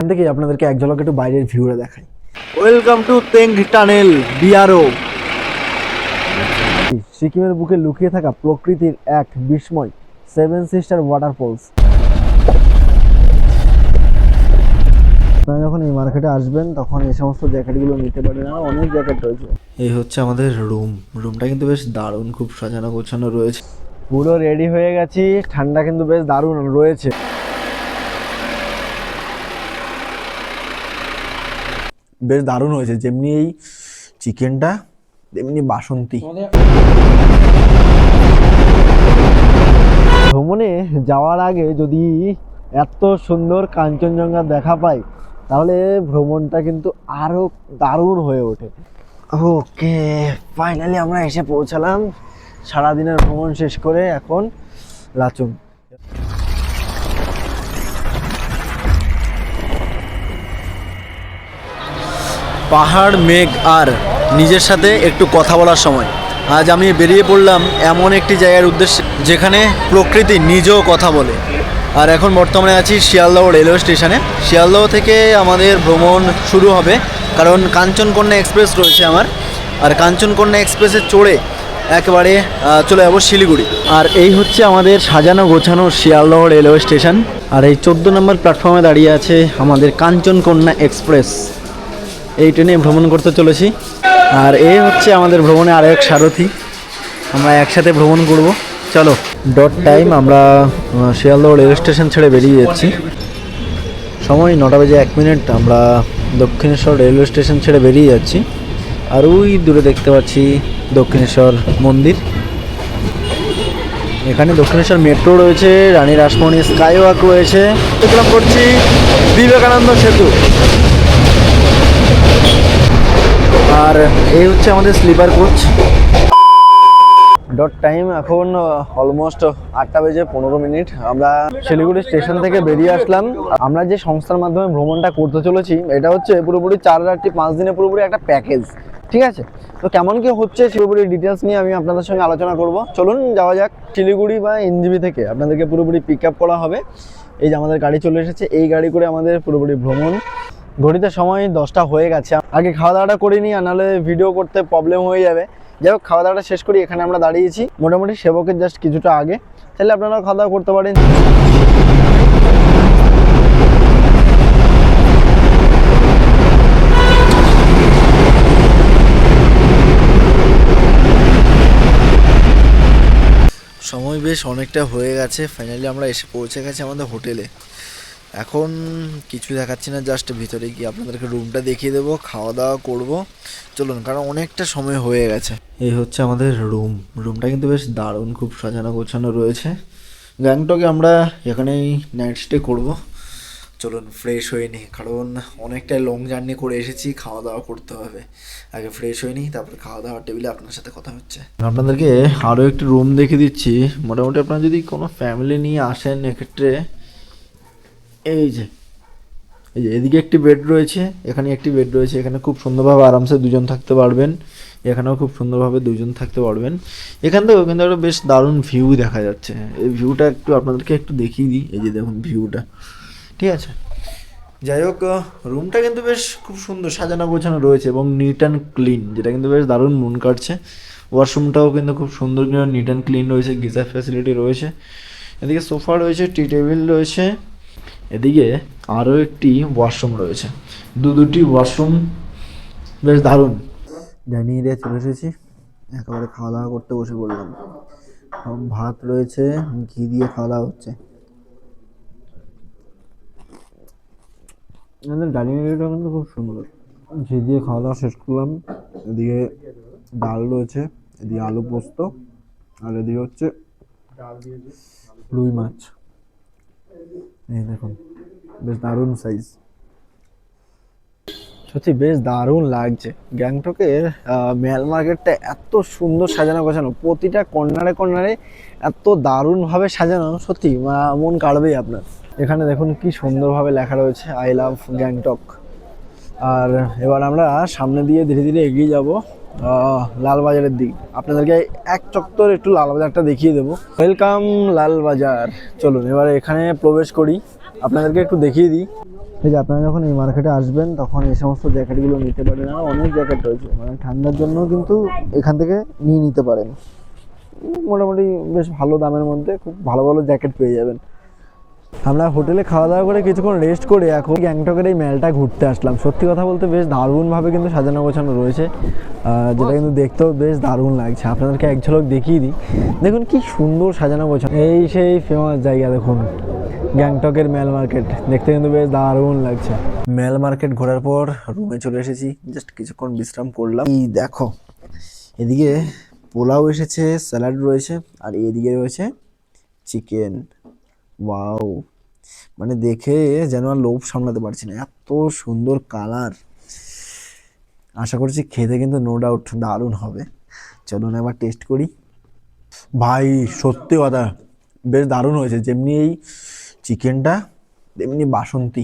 এখান থেকে আপনাদেরকে এক ঝলক একটু বাইরের ভিউটা দেখাই। Welcome to তেং tunnel BRO. সিকিমের বুকে লুকিয়ে থাকা প্রকৃতির এক বিস্ময়, 7 সিস্টার ওয়াটারফলস। আপনারা যখন এই মার্কেটে আসবেন তখন এই সমস্ত জ্যাকেটগুলো নিতে পারেন, আর অনেক জ্যাকেট রয়েছে। এই হচ্ছে আমাদের রুমটা কিন্তু বেশ দারুণ, খুব সাজানো গোছানো রয়েছে। পুরো রেডি হয়ে গেছি, ঠান্ডা কিন্তু বেশ দারুণ রয়েছে। বেশ দারুণ হয়েছে, যেমনি এই চিকেনটা তেমনি বাসন্তী। ভ্রমণে যাওয়ার আগে যদি এত সুন্দর কাঞ্চনজঙ্ঘা দেখা পাই তাহলে ভ্রমণটা কিন্তু আরো দারুণ হয়ে ওঠে। ওকে, ফাইনালি আমরা এসে পৌঁছালাম। সারাদিনের ভ্রমণ শেষ করে এখন লাচুং। পাহাড়, মেঘ আর নিজের সাথে একটু কথা বলার সময় আজ আমি বেরিয়ে পড়লাম এমন একটি জায়গার উদ্দেশ্যে যেখানে প্রকৃতি নিজেও কথা বলে। আর এখন বর্তমানে আছি শিয়ালদহ রেলওয়ে স্টেশনে। শিয়ালদহ থেকে আমাদের ভ্রমণ শুরু হবে, কারণ কাঞ্চনকন্যা এক্সপ্রেস রয়েছে আমার। আর কাঞ্চনকন্যা এক্সপ্রেসে চড়ে একেবারে চলে যাবো শিলিগুড়ি। আর এই হচ্ছে আমাদের সাজানো গোছানো শিয়ালদহ রেলওয়ে স্টেশন। আর এই 14 নম্বর প্ল্যাটফর্মে দাঁড়িয়ে আছে আমাদের কাঞ্চনকন্যা এক্সপ্রেস। এই ট্রেনে ভ্রমণ করতে চলেছি। আর এই হচ্ছে আমাদের ভ্রমণে আরও এক সারথি, আমরা একসাথে ভ্রমণ করব। চলো, ডট টাইম আমরা শিয়ালদহ রেল স্টেশন ছেড়ে বেরিয়ে যাচ্ছি। সময় 9:01। আমরা দক্ষিণেশ্বর রেলওয়ে স্টেশন ছেড়ে বেরিয়ে যাচ্ছি। আর ওই দূরে দেখতে পাচ্ছি দক্ষিণেশ্বর মন্দির। এখানে দক্ষিণেশ্বর মেট্রো রয়েছে, রানী রাসমণি স্কাই ওয়াক রয়েছে। অতিক্রম করছি বিবেকানন্দ সেতু। আর এই হচ্ছে আমাদের স্লিপার কোচ। ডট টাইম এখন অলমোস্ট 8:15। আমরা শিলিগুড়ি স্টেশন থেকে বেরিয়ে আসলাম। আমরা যে সংস্থার মাধ্যমে ভ্রমণটা করতে চলেছি এটা হচ্ছে পুরোপুরি 4 রাত্রি 5 দিনে পুরোপুরি একটা প্যাকেজ, ঠিক আছে? তো কেমন কি হচ্ছে পুরোপুরি ডিটেলস নিয়ে আমি আপনাদের সঙ্গে আলোচনা করব। চলুন যাওয়া যাক। শিলিগুড়ি বা এনজিবি থেকে আপনাদেরকে পুরোপুরি পিক আপ করা হবে। এই যে আমাদের গাড়ি চলে এসেছে, এই গাড়ি করে আমাদের পুরোপুরি ভ্রমণ। ঘড়িতে সময় 10টা হয়ে গেছে। আগে খাওয়া দাওয়াটা করে নিই, আর নাহলে ভিডিও করতে প্রবলেম হয়ে যাবে। যাই হোক, খাওয়া দাওয়াটা শেষ করি। এখানে আমরা দাঁড়িয়েছি মোটামুটি সেবকের জাস্ট কিছুটা আগে, তাহলে আপনারা খাওয়া দাওয়া করতে পারেন। সময় বেশ অনেকটা হয়ে গেছে, ফাইনালি আমরা এসে পৌঁছে গেছি আমাদের হোটেলে। এখন কিছু দেখাচ্ছি না, জাস্ট ভিতরে গিয়ে আপনাদেরকে রুমটা দেখিয়ে দেবো, খাওয়া দাওয়া করবো। চলুন, কারণ অনেকটা সময় হয়ে গেছে। এই হচ্ছে আমাদের রুমটা কিন্তু বেশ দারুণ, খুব সাজানো গোছানো রয়েছে। গ্যাংটকে আমরা এখানেই নাইট স্টে করবো। চলুন ফ্রেশ হয়ে নিই, কারণ অনেকটাই লং জার্নি করে এসেছি, খাওয়া দাওয়া করতে হবে। আগে ফ্রেশ হয়ে নিই, তারপরে খাওয়া দাওয়ার টেবিলে আপনার সাথে কথা হচ্ছে। আপনাদেরকে আরও একটি রুম দেখিয়ে দিচ্ছি। মোটামুটি আপনারা যদি কোনো ফ্যামিলি নিয়ে আসেন এক্ষেত্রে এই যে এদিকে একটি বেড রয়েছে, এখানে একটি বেড রয়েছে। এখানে খুব সুন্দরভাবে আরামসে দুজন থাকতে পারবেন। এখানেও খুব সুন্দরভাবে দুজন থাকতে পারবেন। এখান থেকেও কিন্তু একটা বেশ দারুণ ভিউ দেখা যাচ্ছে। এই ভিউটা একটু আপনাদেরকে একটু দেখিয়ে দিই। এই যে দেখুন ভিউটা, ঠিক আছে? যাই হোক, রুমটা কিন্তু বেশ খুব সুন্দর সাজানো গোছানো রয়েছে এবং নিট অ্যান্ড ক্লিন, যেটা কিন্তু বেশ দারুণ মন কাটছে। ওয়াশরুমটাও কিন্তু খুব সুন্দর নিট অ্যান্ড ক্লিন রয়েছে, গিজার ফ্যাসিলিটি রয়েছে। এদিকে সোফা রয়েছে, টি টেবিল রয়েছে। এদিকে আরও একটি ওয়াশরুম রয়েছে, দুটি ওয়াশরুম, বেশ দারুণ। ডাইনিং এরিয়া চলে এসেছি, একেবারে খাওয়া দাওয়া করতে বসে পড়লাম। ভাত রয়েছে, ঘি দিয়ে খাওয়া দাওয়া হচ্ছে। ডাইনিং এরিয়াটা কিন্তু খুব সুন্দর। ঘি দিয়ে খাওয়া দাওয়া শেষ করলাম। এদিকে ডাল রয়েছে, এদিকে আলু পোস্ত, আর এদিকে হচ্ছে রুই মাছ। এই দেখুন, বেশ দারুণ সাইজ। সত্যি বেশ দারুণ লাগছে। গ্যাংটকের মেল মার্কেটটা এত সুন্দর সাজানো গোছানো, প্রতিটা কর্নারে কর্নারে এত দারুণভাবে সাজানো, সত্যি মন কাড়বেই আপনার। এখানে দেখুন কি সুন্দরভাবে লেখা রয়েছে আই লাভ গ্যাংটক। আর এবার আমরা সামনে দিয়ে ধীরে ধীরে এগিয়ে যাব লালবাজারের দিক। আপনাদেরকে এক চক্কর একটু লালবাজারটা দেখিয়ে দেবো। ওয়েলকাম লালবাজার। চলুন এবার এখানে প্রবেশ করি, আপনাদেরকে একটু দেখিয়ে দিই। এই যে আপনারা যখন এই মার্কেটে আসবেন তখন এই সমস্ত জ্যাকেটগুলো নিতে পারেন, আর অনেক জ্যাকেট রয়েছে, মানে ঠান্ডার জন্য কিন্তু এখান থেকে নিয়ে নিতে পারেন। মোটামুটি বেশ ভালো দামের মধ্যে খুব ভালো ভালো জ্যাকেট পেয়ে যাবেন। আমরা হোটেলে খাওয়া দাওয়া করে কিছুক্ষণ রেস্ট করে এখন গ্যাংটকের এই মেলটা ঘুরতে আসলাম। সত্যি কথা বলতে বেশ দারুণভাবে কিন্তু সাজানো গোছানো রয়েছে, যেটা কিন্তু দেখতেও বেশ দারুণ লাগছে। আপনাদেরকে এক ঝলক দেখিয়ে দিই, দেখুন কি সুন্দর সাজানো গোছানো। এই সেই ফেমাস জায়গা দেখুন, গ্যাংটকের মেল মার্কেট, দেখতে কিন্তু বেশ দারুণ লাগছে। মেল মার্কেট ঘোরার পর রুমে চলে এসেছি, জাস্ট কিছুক্ষণ বিশ্রাম করলাম। এই দেখো, এদিকে পোলাও এসেছে, স্যালাড রয়েছে, আর এদিকে রয়েছে চিকেন। ওয়াও, মানে দেখে যেন আর লোভ সামলাতে পারছি না, এত সুন্দর কালার। আশা করছি খেতে কিন্তু নো ডাউট দারুণ হবে। চলুন এবার টেস্ট করি। ভাই সত্যি কথা বেশ দারুণ হয়েছে, যেমনি এই চিকেনটা তেমনি বাসন্তী।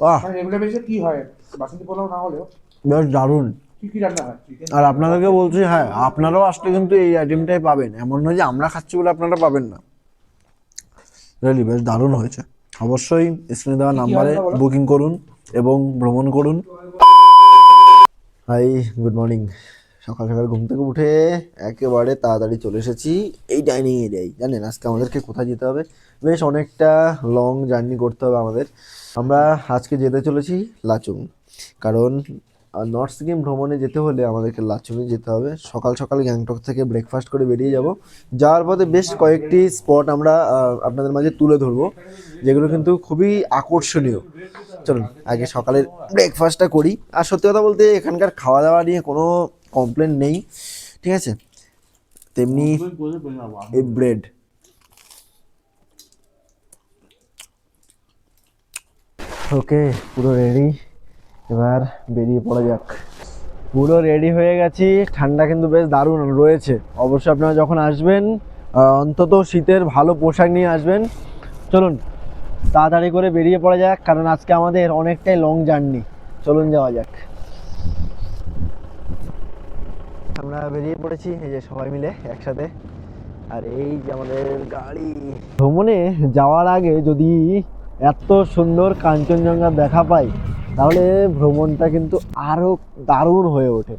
বাহ, কি হয় বাসন্তী পোলাও না হলেও বেশ দারুণ। কি রান্না হয়? আর আপনাদেরকে বলছি, হ্যাঁ আপনারাও আসলে কিন্তু এই আইটেমটাই পাবেন, এমন নয় যে আমরা খাচ্ছি বলে আপনারা পাবেন না। রিয়েলি বেশ দারুণ হয়েছে। অবশ্যই স্ক্রিনে দেওয়া নাম্বারে বুকিং করুন এবং ভ্রমণ করুন। Hi, good morning. সকাল সকাল ঘুম থেকে উঠে একেবারে তাড়াতাড়ি চলে এসেছি এই ডাইনিং এরিয়ায়। জানেন আজকে আমাদেরকে কোথায় যেতে হবে? বেশ অনেকটা লং জার্নি করতে হবে আমাদের। আমরা আজকে যেতে চলেছি লাচুং, কারণ নর্থ সিকিম ভ্রমণে যেতে হলে আমাদেরকে লাচুংয়ে যেতে হবে। সকাল সকাল গ্যাংটক থেকে ব্রেকফাস্ট করে বেরিয়ে যাব। যাওয়ার পথে বেশ কয়েকটি স্পট আমরা আপনাদের মাঝে তুলে ধরবো, যেগুলো কিন্তু খুবই আকর্ষণীয়। চলুন আগে সকালের ব্রেকফাস্টটা করি। আর সত্যি কথা বলতে এখানকার খাওয়া দাওয়া নিয়ে কোনো কমপ্লেন নেই, ঠিক আছে। তেমনি এই ব্রেড, ওকে পুরো রেডি, এবার বেরিয়ে পড়া যাক। পুরো রেডি হয়ে গেছি, ঠান্ডা কিন্তু বেশ দারুণ রয়েছে। অবশ্যই আপনারা যখন আসবেন অন্তত শীতের ভালো পোশাক নিয়ে আসবেন। চলুন তাড়াতাড়ি করে বেরিয়ে পড়া যাক, কারণ আজকে আমাদের অনেকটাই লং জার্নি। চলুন যাওয়া যাক। আমরা বেরিয়ে পড়েছি, এই যে সবাই মিলে একসাথে, আর এই যে আমাদের গাড়ি। ভ্রমণে যাওয়ার আগে যদি এত সুন্দর কাঞ্চনজঙ্ঘা দেখা পাই তাহলে ভ্রমণটা কিন্তু আরও দারুণ হয়ে ওঠে।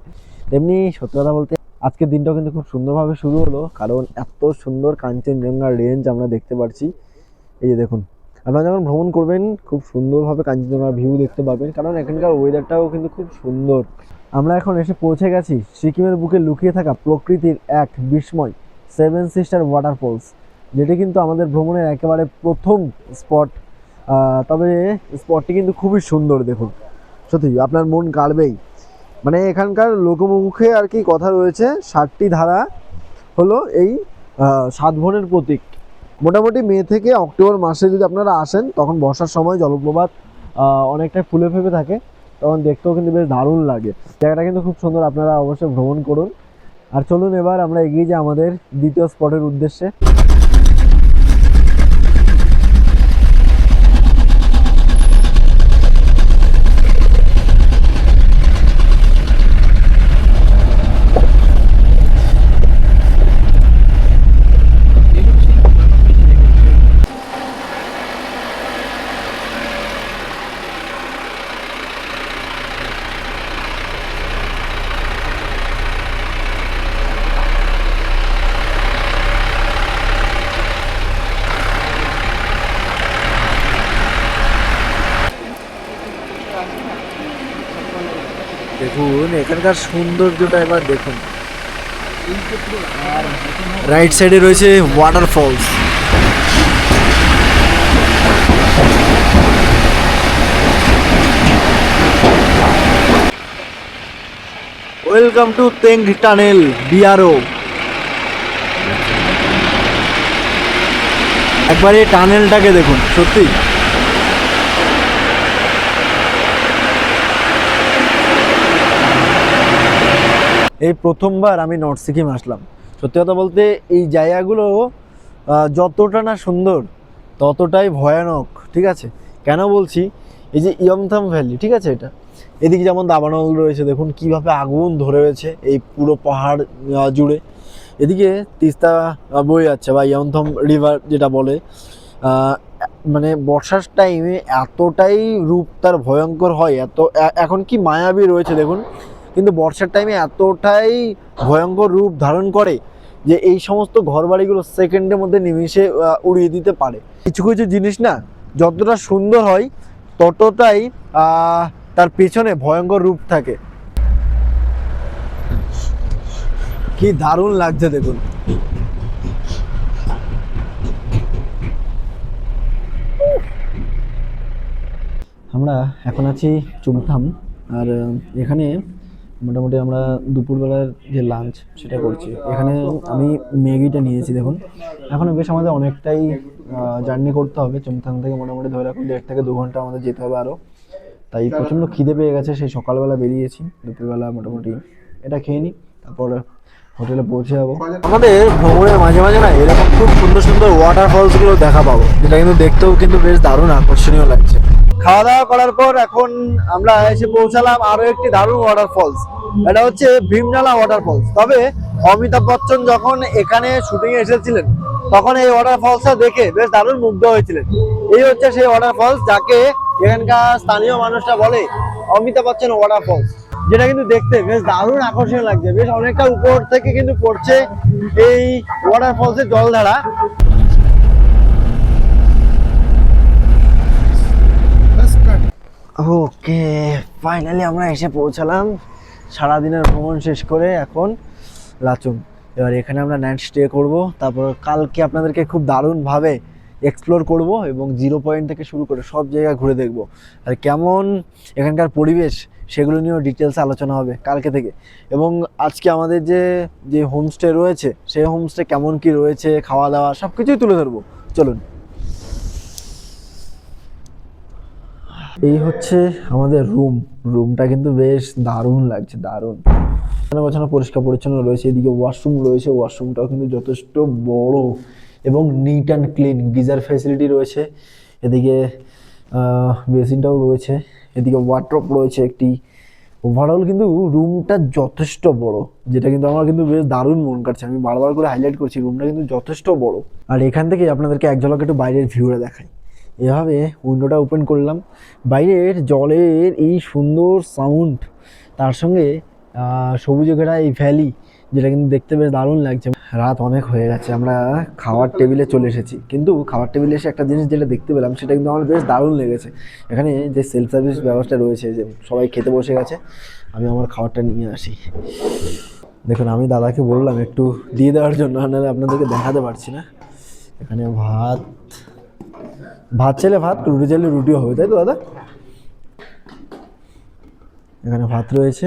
তেমনি সত্যি কথা বলতে আজকের দিনটাও কিন্তু খুব সুন্দরভাবে শুরু হলো, কারণ এত সুন্দর কাঞ্চনজঙ্ঘার রেঞ্জ আমরা দেখতে পাচ্ছি। এই যে দেখুন, আপনারা যখন ভ্রমণ করবেন খুব সুন্দরভাবে কাঞ্চনজঙ্ঘার ভিউ দেখতে পাবেন, কারণ এখানকার ওয়েদারটাও কিন্তু খুব সুন্দর। আমরা এখন এসে পৌঁছে গেছি সিকিমের বুকে লুকিয়ে থাকা প্রকৃতির এক বিস্ময়, সেভেন সিস্টার ওয়াটারফলস, যেটি কিন্তু আমাদের ভ্রমণের একেবারে প্রথম স্পট। তবে স্পটটি কিন্তু খুবই সুন্দর, দেখুন সত্যি আপনার মন কাড়বেই। মানে এখানকার লোকমুখে আর কি কথা রয়েছে, 7টি ধারা হলো এই সাতভনের প্রতীক। মোটামুটি মে থেকে অক্টোবর মাসে যদি আপনারা আসেন তখন বর্ষার সময় জলপ্রপাত অনেকটা ফুলে ফেপে থাকে, তখন দেখতেও কিন্তু বেশ দারুণ লাগে। জায়গাটা কিন্তু খুব সুন্দর, আপনারা অবশ্যই ভ্রমণ করুন। আর চলুন এবার আমরা এগিয়ে যাই আমাদের দ্বিতীয় স্পটের উদ্দেশ্যে। দেখুন এখানকার সৌন্দর্যটা এবার দেখুন। রাইট সাইডে রয়েছে waterfalls. Welcome to তেং tunnel BRO. একবার এই টানেলটাকে দেখুন, সত্যি এই প্রথমবার আমি নর্থ সিকিম আসলাম। সত্যি কথা বলতে এই জায়গাগুলো যতটা না সুন্দর ততটাই ভয়ানক, ঠিক আছে। কেন বলছি, এই যে ইয়ংথাম ভ্যালি, ঠিক আছে, এটা এদিকে যেমন দাবানল রয়েছে, দেখুন কিভাবে আগুন ধরে রয়েছে এই পুরো পাহাড় জুড়ে। এদিকে তিস্তা বয়ে যাচ্ছে, বা ইয়ংথাম রিভার যেটা বলে। মানে বর্ষার টাইমে এতটাই রূপ তার ভয়ঙ্কর হয়, এখন কি মায়াবী রয়েছে দেখুন, কিন্তু বর্ষার টাইমে এতটাই ভয়ঙ্কর রূপ ধারণ করে যে এই সমস্ত ঘরবাড়িগুলো সেকেন্ডের মধ্যে নিমিশে উড়িয়ে দিতে পারে। কিছু কিছু জিনিস না যতটা সুন্দর হয় ততটাই তার পেছনে ভয়ঙ্কর রূপ থাকে। কি দারুণ লাগছে দেখুন। আমরা এখন আছি চুমথাম, আর এখানে মোটামুটি আমরা দুপুরবেলার যে লাঞ্চ সেটা করছি। এখানে আমি ম্যাগিটা নিয়েছি দেখুন। এখনও বেশ আমাদের অনেকটাই জার্নি করতে হবে চুমথাম থেকে, মোটামুটি ধরে রাখুন 1 থেকে 2 ঘন্টা আমাদের যেতে হবে আরও। তাই প্রচণ্ড খিদে পেয়ে গেছে, সেই সকালবেলা বেরিয়েছি, দুপুরবেলা মোটামুটি এটা খেয়ে নিই, তারপর হোটেলে পৌঁছে যাবো। আমাদের ভ্রমণের মাঝে মাঝে না এরকম খুব সুন্দর সুন্দর ওয়াটারফলসগুলো দেখা পাবো, যেটা কিন্তু দেখতেও কিন্তু বেশ দারুণ আকর্ষণীয় লাগছে। খাওয়া দাওয়া করার পর এখন আমরা এসে পৌঁছালাম আরো একটি দারুণ ওয়াটারফলস, এটা হচ্ছে ভীমনালা ওয়াটারফলস। তবে অমিতাভ বচ্চন যখন এখানে শুটিং এ এসেছিলেন তখন এই ওয়াটারফলসটা দেখে বেশ দারুণ মুগ্ধ হয়েছিলেন। এই হচ্ছে সেই ওয়াটারফলস যাকে এখানকার স্থানীয় মানুষরা বলে অমিতাভ বচ্চন ওয়াটারফলস, যেটা কিন্তু দেখতে বেশ দারুণ আকর্ষণীয় লাগছে। বেশ অনেকটা উপর থেকে কিন্তু পড়ছে এই ওয়াটারফলসের জলধারা। ওকে, ফাইনালি আমরা এসে পৌঁছালাম সারাদিনের ভ্রমণ শেষ করে এখন লাচুং। এবার এখানে আমরা নাইট স্টে করব, তারপর কালকে আপনাদেরকে খুব দারুণভাবে এক্সপ্লোর করব এবং 0 পয়েন্ট থেকে শুরু করে সব জায়গা ঘুরে দেখব। আর কেমন এখানকার পরিবেশ সেগুলো নিয়েও ডিটেলসে আলোচনা হবে কালকে থেকে। এবং আজকে আমাদের যে যে হোমস্টে রয়েছে সেই হোমস্টে কেমন কি রয়েছে, খাওয়া দাওয়া সব কিছুই তুলে ধরবো। চলুন। এই হচ্ছে আমাদের রুমটা কিন্তু বেশ দারুণ লাগছে, দারুণ গোছানো পরিষ্কার পরিচ্ছন্ন রয়েছে। এদিকে ওয়াশরুম রয়েছে, ওয়াশরুমটাও কিন্তু যথেষ্ট বড় এবং neat and clean, geyser facility রয়েছে। এদিকে বেসিনটাও রয়েছে, এদিকে ওয়ার্ডরোব রয়েছে একটি। ওভারঅল কিন্তু রুমটা যথেষ্ট বড়, যেটা কিন্তু আমার কিন্তু বেশ দারুণ মন কাটছে। আমি বারবার করে হাইলাইট করছি রুমটা কিন্তু যথেষ্ট বড়। আর এখান থেকে আপনাদেরকে এক ঝলক একটু বাইরের ভিউটা দেখাই। এভাবে উইন্ডোটা ওপেন করলাম, বাইরের জলের এই সুন্দর সাউন্ড, তার সঙ্গে সবুজে ঘেরা এই ভ্যালি, যেটা কিন্তু দেখতে বেশ দারুণ লাগছে। রাত অনেক হয়ে গেছে, আমরা খাওয়ার টেবিলে চলে এসেছি, কিন্তু খাওয়ার টেবিলে এসে একটা জিনিস যেটা দেখতে পেলাম সেটা কিন্তু আমার বেশ দারুণ লেগেছে। এখানে যে সেলফ সার্ভিস ব্যবস্থা রয়েছে, যে সবাই খেতে বসে গেছে, আমি আমার খাবারটা নিয়ে আসি। দেখুন, আমি দাদাকে বললাম একটু দিয়ে দেওয়ার জন্য, নাহলে আপনাদেরকে দেখাতে পারছি না। এখানে ভাত চাইলে ভাত, রুটি চাইলে রুটিও হবে, তাই তো দাদা? এখানে ভাত রয়েছে,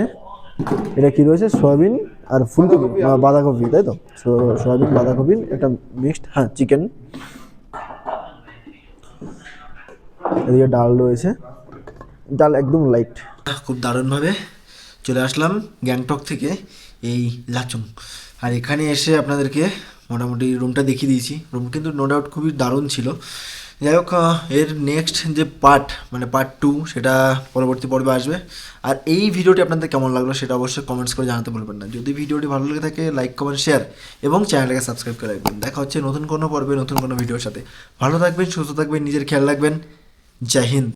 এটা কি রয়েছে, সয়াবিন আর ফুলকপি, বাঁধাকপি, তাই তো? সয়াবিন বাঁধাকপি একটা মিক্সড, হ্যাঁ চিকেন। এদিকে ডাল রয়েছে, ডাল একদম লাইট। খুব দারুণভাবে চলে আসলাম গ্যাংটক থেকে এই লাচুং। আর এখানে এসে আপনাদেরকে মোটামুটি রুমটা দেখিয়ে দিয়েছি। রুম কিন্তু নো ডাউট খুবই দারুণ ছিল। যাই হোক, এর নেক্সট যে পার্ট 2 সেটা পরবর্তী পর্বে আসবে। আর এই ভিডিওটি আপনাদের কেমন লাগলো সেটা অবশ্যই কমেন্টস করে জানাতে ভুলবেন না। যদি ভিডিওটি ভালো লেগে থাকে লাইক কমেন্ট শেয়ার এবং চ্যানেলটাকে সাবস্ক্রাইব করে রাখবেন। দেখা হচ্ছে নতুন কোনো পর্বে নতুন কোনো ভিডিওর সাথে। ভালো থাকবেন, সুস্থ থাকবেন, নিজের খেয়াল রাখবেন। জয় হিন্দ।